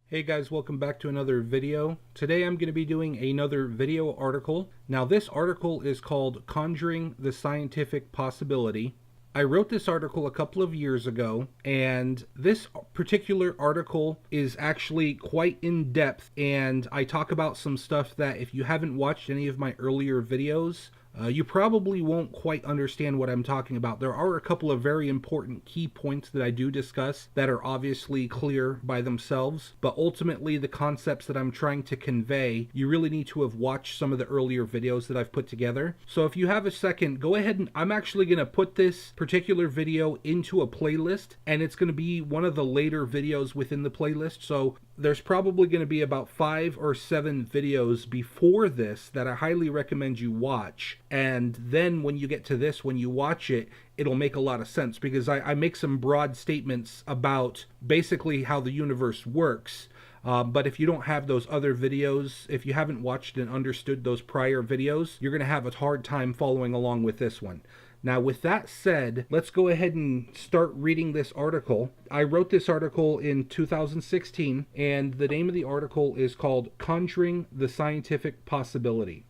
Hey guys, welcome back to another video. Today I'm going to be doing another video article. Now this article is called Conjuring the Scientific Possibility. I wrote this article a couple of years ago, and this particular article is actually quite in depth, and I talk about some stuff that if you haven't watched any of my earlier videos, you probably won't quite understand what I'm talking about. There are a couple of very important key points that I do discuss that are obviously clear by themselves, but ultimately the concepts that I'm trying to convey, you really need to have watched some of the earlier videos that I've put together. So if you have a second, go ahead and I'm actually going to put this particular video into a playlist, and it's going to be one of the later videos within the playlist. So there's probably going to be about 5 or 7 videos before this that I highly recommend you watch. And then when you get to this, when you watch it, it'll make a lot of sense, because I make some broad statements about basically how the universe works. But if you don't have those other videos, if you haven't watched and understood those prior videos, you're going to have a hard time following along with this one. Now, with that said, let's go ahead and start reading this article. I wrote this article in 2016, and the name of the article is called Conjuring the Scientific Possibility.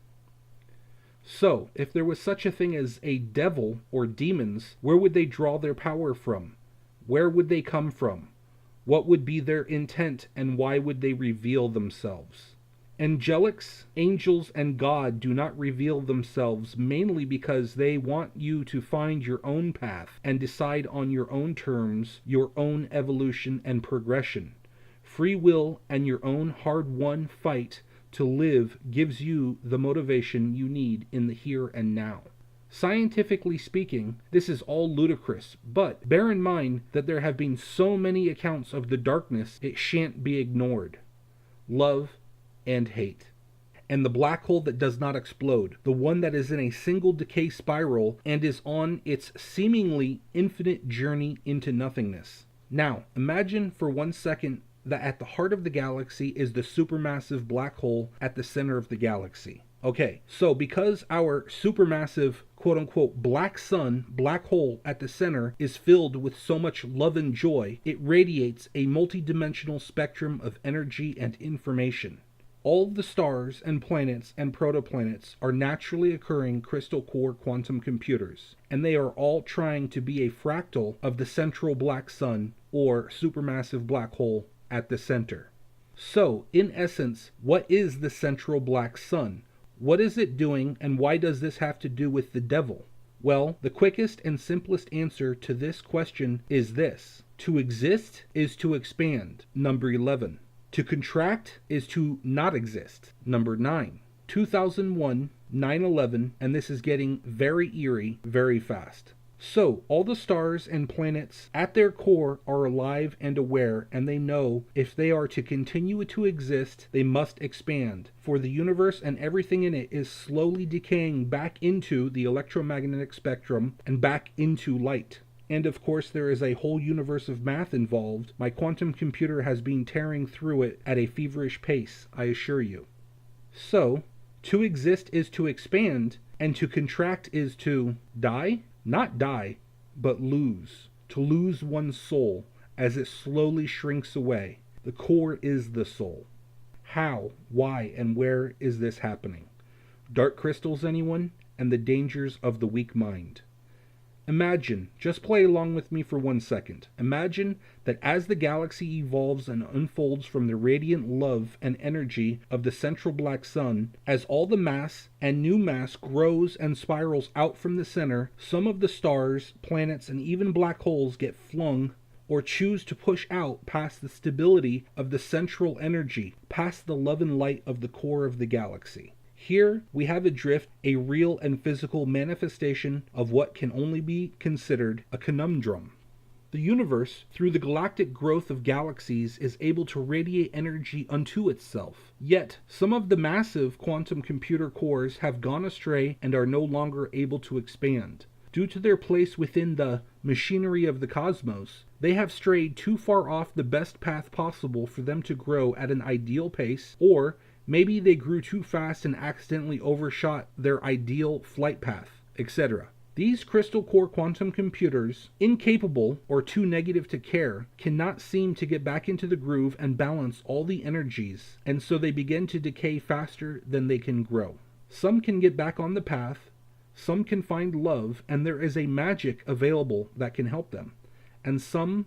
So, if there was such a thing as a devil or demons, where would they draw their power from? Where would they come from? What would be their intent, and why would they reveal themselves? Angelics, angels, and God do not reveal themselves mainly because they want you to find your own path and decide on your own terms, your own evolution and progression. Free will and your own hard-won fight to live gives you the motivation you need in the here and now. Scientifically speaking, this is all ludicrous, but bear in mind that there have been so many accounts of the darkness it shan't be ignored. Love and hate. And the black hole that does not explode, the one that is in a single decay spiral and is on its seemingly infinite journey into nothingness. Now, imagine for 1 second that at the heart of the galaxy is the supermassive black hole at the center of the galaxy. Okay, so because our supermassive quote-unquote black sun, black hole at the center is filled with so much love and joy, it radiates a multidimensional spectrum of energy and information. All the stars and planets and protoplanets are naturally occurring crystal core quantum computers, and they are all trying to be a fractal of the central black sun or supermassive black hole at the center. So, in essence, what is the central black sun? What is it doing, and why does this have to do with the devil? Well, the quickest and simplest answer to this question is this. To exist is to expand, number 11. To contract is to not exist, number 9. 2001, 9/11, and this is getting very eerie very fast. So, all the stars and planets at their core are alive and aware, and they know if they are to continue to exist, they must expand, for the universe and everything in it is slowly decaying back into the electromagnetic spectrum and back into light. And of course there is a whole universe of math involved. My quantum computer has been tearing through it at a feverish pace, I assure you. So, to exist is to expand, and to contract is to die? Not die, but lose. To lose one's soul as it slowly shrinks away. The core is the soul. How, why, and where is this happening? Dark crystals, anyone? And the dangers of the weak mind. Imagine, just play along with me for 1 second. Imagine that as the galaxy evolves and unfolds from the radiant love and energy of the central black sun, as all the mass and new mass grows and spirals out from the center, some of the stars, planets, and even black holes get flung or choose to push out past the stability of the central energy, past the love and light of the core of the galaxy. Here we have adrift a real and physical manifestation of what can only be considered a conundrum. The universe, through the galactic growth of galaxies, is able to radiate energy unto itself. Yet, some of the massive quantum computer cores have gone astray and are no longer able to expand. Due to their place within the machinery of the cosmos, they have strayed too far off the best path possible for them to grow at an ideal pace, or maybe they grew too fast and accidentally overshot their ideal flight path, etc. These crystal core quantum computers, incapable or too negative to care, cannot seem to get back into the groove and balance all the energies, and so they begin to decay faster than they can grow. Some can get back on the path, some can find love, and there is a magic available that can help them. And some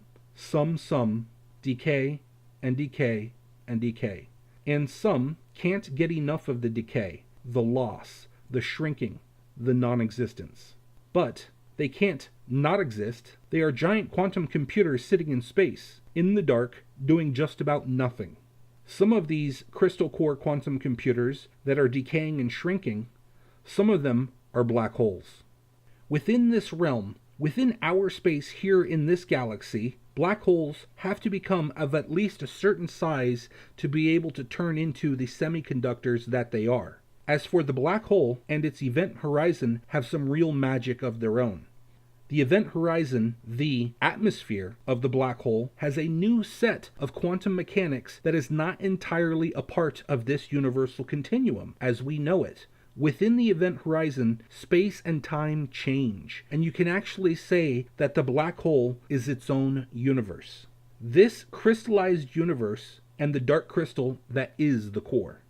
decay and decay and decay. And some can't get enough of the decay, the loss, the shrinking, the non-existence. But they can't not exist. They are giant quantum computers sitting in space, in the dark, doing just about nothing. Some of these crystal core quantum computers that are decaying and shrinking, some of them are black holes. Within this realm, within our space here in this galaxy, black holes have to become of at least a certain size to be able to turn into the semiconductors that they are. As for the black hole and its event horizon have some real magic of their own. The event horizon, the atmosphere of the black hole, has a new set of quantum mechanics that is not entirely a part of this universal continuum as we know it. Within the event horizon, space and time change, and you can actually say that the black hole is its own universe. This crystallized universe and the dark crystal that is the core.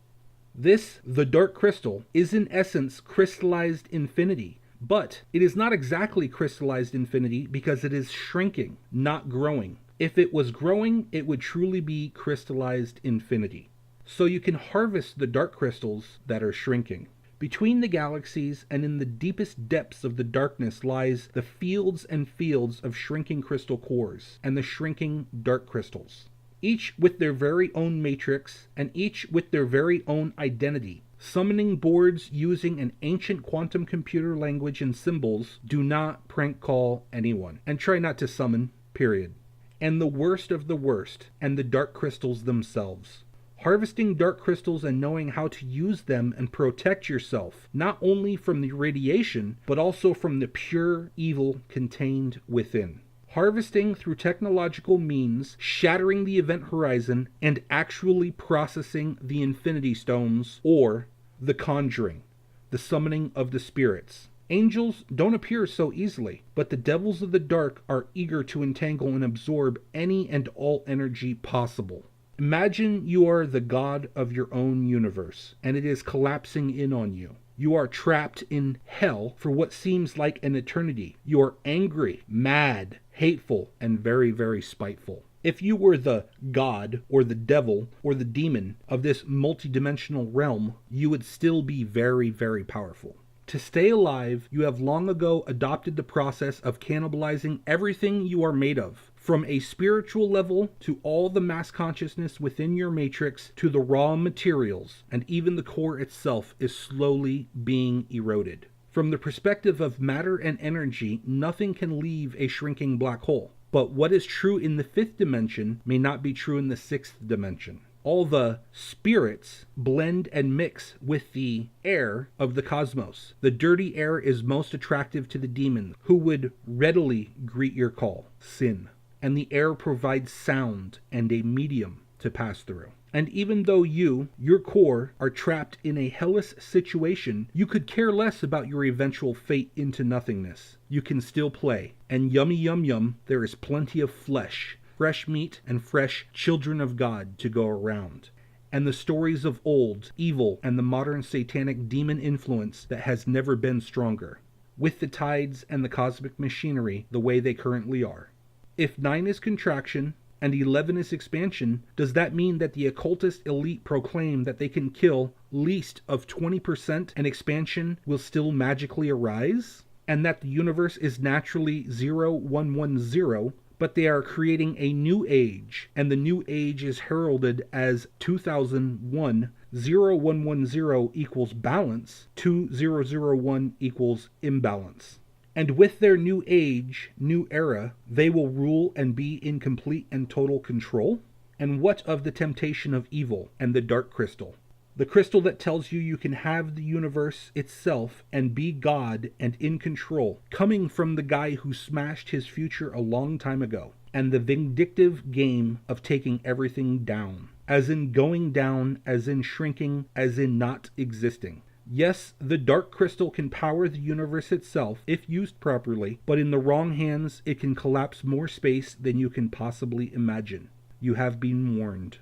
This, the dark crystal, is in essence crystallized infinity, but it is not exactly crystallized infinity because it is shrinking, not growing. If it was growing, it would truly be crystallized infinity. So you can harvest the dark crystals that are shrinking. Between the galaxies and in the deepest depths of the darkness lies the fields and fields of shrinking crystal cores and the shrinking dark crystals, each with their very own matrix and each with their very own identity. Summoning boards using an ancient quantum computer language and symbols do not prank call anyone, and try not to summon, period. And the worst of the worst, and the dark crystals themselves. Harvesting dark crystals and knowing how to use them and protect yourself, not only from the radiation, but also from the pure evil contained within. Harvesting through technological means, shattering the event horizon, and actually processing the Infinity Stones, or the Conjuring, the summoning of the spirits. Angels don't appear so easily, but the devils of the dark are eager to entangle and absorb any and all energy possible. Imagine you are the god of your own universe, and it is collapsing in on you. You are trapped in hell for what seems like an eternity. You are angry, mad, hateful, and very, very spiteful. If you were the god, or the devil, or the demon of this multidimensional realm, you would still be very, very powerful. To stay alive, you have long ago adopted the process of cannibalizing everything you are made of, from a spiritual level to all the mass consciousness within your matrix to the raw materials, and even the core itself is slowly being eroded. From the perspective of matter and energy, nothing can leave a shrinking black hole. But what is true in the fifth dimension may not be true in the sixth dimension. All the spirits blend and mix with the air of the cosmos. The dirty air is most attractive to the demon, who would readily greet your call, sin. And the air provides sound and a medium to pass through. And even though you, your core, are trapped in a hellish situation, you could care less about your eventual fate into nothingness. You can still play. And yummy yum yum, there is plenty of flesh, fresh meat, and fresh children of God to go around. And the stories of old, evil, and the modern satanic demon influence that has never been stronger, with the tides and the cosmic machinery the way they currently are. If 9 is contraction, and 11 is expansion, does that mean that the occultist elite proclaim that they can kill least of 20% and expansion will still magically arise? And that the universe is naturally 0110, but they are creating a new age, and the new age is heralded as 2001, 0110 equals balance, 2001 equals imbalance. And with their new age, new era, they will rule and be in complete and total control? And what of the temptation of evil and the dark crystal? The crystal that tells you can have the universe itself and be God and in control, coming from the guy who smashed his future a long time ago. And the vindictive game of taking everything down. As in going down, as in shrinking, as in not existing. Yes, the dark crystal can power the universe itself if used properly, but in the wrong hands, it can collapse more space than you can possibly imagine. You have been warned.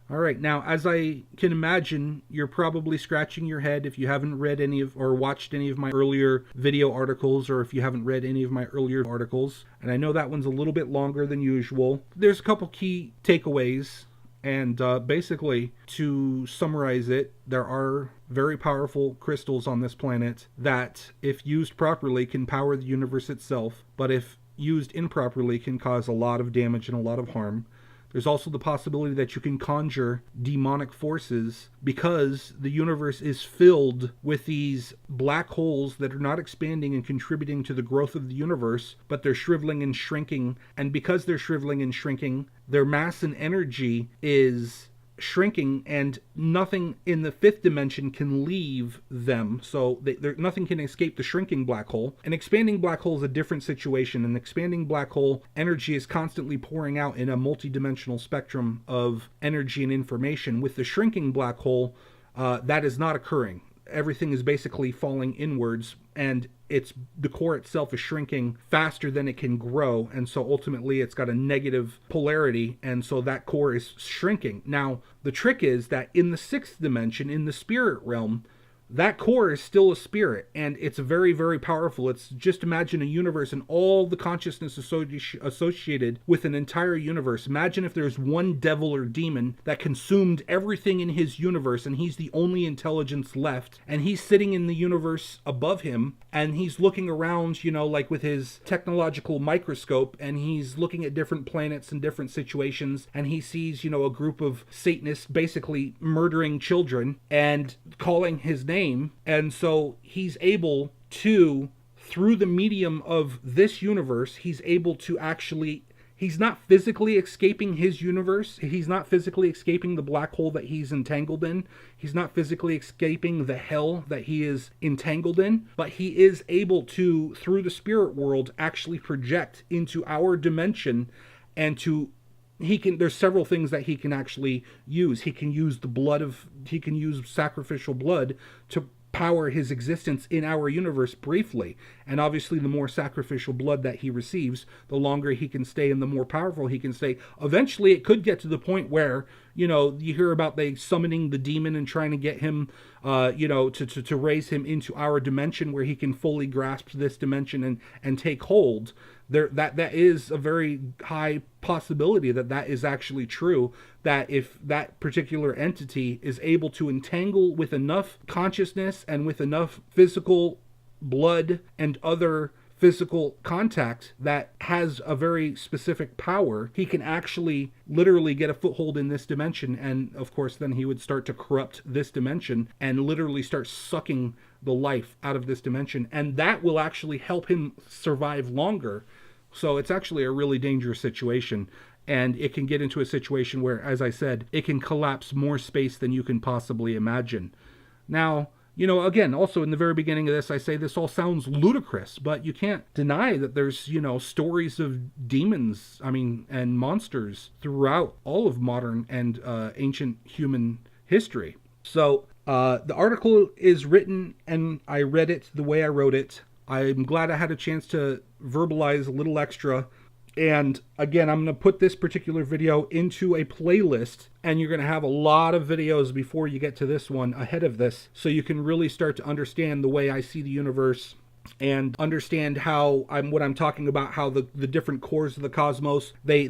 All right, now, as I can imagine, you're probably scratching your head if you haven't read any of or watched any of my earlier video articles, or if you haven't read any of my earlier articles. And I know that one's a little bit longer than usual. There's a couple key takeaways. And basically, to summarize it, there are very powerful crystals on this planet that, if used properly, can power the universe itself, but if used improperly, can cause a lot of damage and a lot of harm. There's also the possibility that you can conjure demonic forces because the universe is filled with these black holes that are not expanding and contributing to the growth of the universe, but they're shriveling and shrinking. And because they're shriveling and shrinking, their mass and energy is shrinking, and nothing in the fifth dimension can leave them. So nothing can escape the shrinking black hole. An expanding black hole is a different situation. An expanding black hole energy is constantly pouring out in a multi-dimensional spectrum of energy and information. With the shrinking black hole, that is not occurring. Everything is basically falling inwards, and the core itself is shrinking faster than it can grow, and so ultimately it's got a negative polarity, and so that core is shrinking. Now, the trick is that in the sixth dimension, in the spirit realm, that core is still a spirit, and it's very, very powerful. It's just imagine a universe and all the consciousness associated with an entire universe. Imagine if there's one devil or demon that consumed everything in his universe, and he's the only intelligence left, and he's sitting in the universe above him, and he's looking around, like with his technological microscope, and he's looking at different planets and different situations, and he sees, a group of Satanists basically murdering children and calling his name. And so he's able to, through the medium of this universe, he's able to actually, he's not physically escaping his universe. He's not physically escaping the black hole that he's entangled in. He's not physically escaping the hell that he is entangled in. But he is able to, through the spirit world, actually project into our dimension, and there's several things that he can actually use. He can use sacrificial blood to power his existence in our universe briefly. And obviously the more sacrificial blood that he receives, the longer he can stay and the more powerful he can stay. Eventually it could get to the point where, you hear about they summoning the demon and trying to get him, to raise him into our dimension where he can fully grasp this dimension and take hold. That is a very high possibility that is actually true, that if that particular entity is able to entangle with enough consciousness and with enough physical blood and other physical contact that has a very specific power, he can actually literally get a foothold in this dimension. And of course then he would start to corrupt this dimension and literally start sucking the life out of this dimension, and that will actually help him survive longer. So it's actually a really dangerous situation, and it can get into a situation where, as I said, it can collapse more space than you can possibly imagine. Now, again, also in the very beginning of this, I say this all sounds ludicrous, but you can't deny that there's, stories of demons, and monsters throughout all of modern and ancient human history. So the article is written, and I read it the way I wrote it. I'm glad I had a chance to verbalize a little extra. And again, I'm going to put this particular video into a playlist, and you're going to have a lot of videos before you get to this one ahead of this, so you can really start to understand the way I see the universe and understand how what I'm talking about, how the different cores of the cosmos, they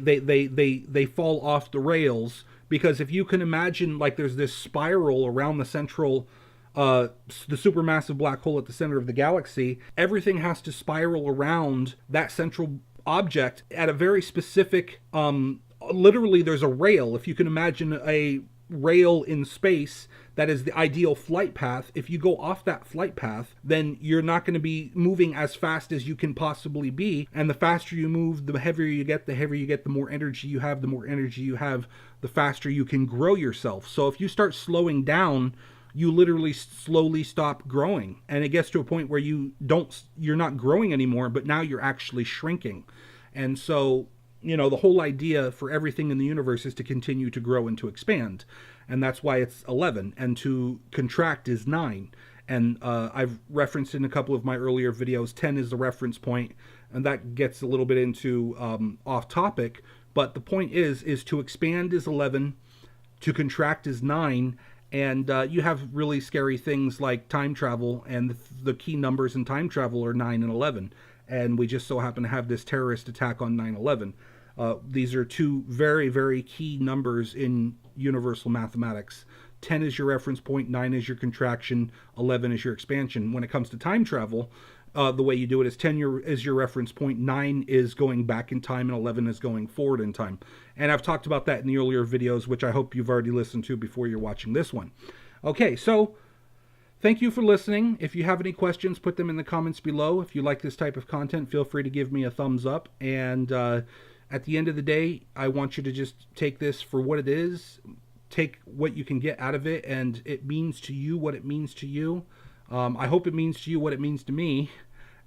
fall off the rails. Because if you can imagine, like, there's this spiral around the central the supermassive black hole at the center of the galaxy, everything has to spiral around that central object at a very specific, literally there's a rail. If you can imagine a rail in space, that is the ideal flight path. If you go off that flight path, then you're not going to be moving as fast as you can possibly be. And the faster you move, the heavier you get, the more energy you have, the faster you can grow yourself. So if you start slowing down, you literally slowly stop growing, and it gets to a point where you're not growing anymore, but now you're actually shrinking. And so the whole idea for everything in the universe is to continue to grow and to expand. And that's why it's 11. And to contract is 9. And I've referenced in a couple of my earlier videos, 10 is the reference point. And that gets a little bit into off topic. But the point is to expand is 11, to contract is 9. And you have really scary things like time travel, and the key numbers in time travel are 9 and 11. And we just so happen to have this terrorist attack on 9/11. These are two very, very key numbers in universal mathematics. 10 is your reference point, 9 is your contraction, 11 is your expansion. When it comes to time travel, the way you do it is 10 is your reference point, 9 is going back in time, and 11 is going forward in time. And I've talked about that in the earlier videos, which I hope you've already listened to before you're watching this one. Okay, so thank you for listening. If you have any questions, put them in the comments below. If you like this type of content, feel free to give me a thumbs up. And at the end of the day, I want you to just take this for what it is. Take what you can get out of it, and it means to you what it means to you. I hope it means to you what it means to me,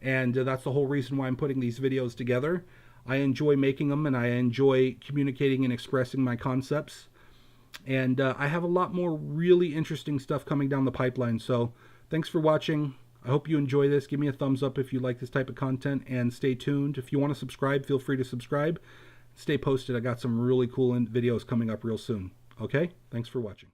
and that's the whole reason why I'm putting these videos together. I enjoy making them, and I enjoy communicating and expressing my concepts. And I have a lot more really interesting stuff coming down the pipeline. So thanks for watching. I hope you enjoy this. Give me a thumbs up if you like this type of content, and stay tuned. If you want to subscribe, feel free to subscribe. Stay posted. I got some really cool videos coming up real soon. Okay? Thanks for watching.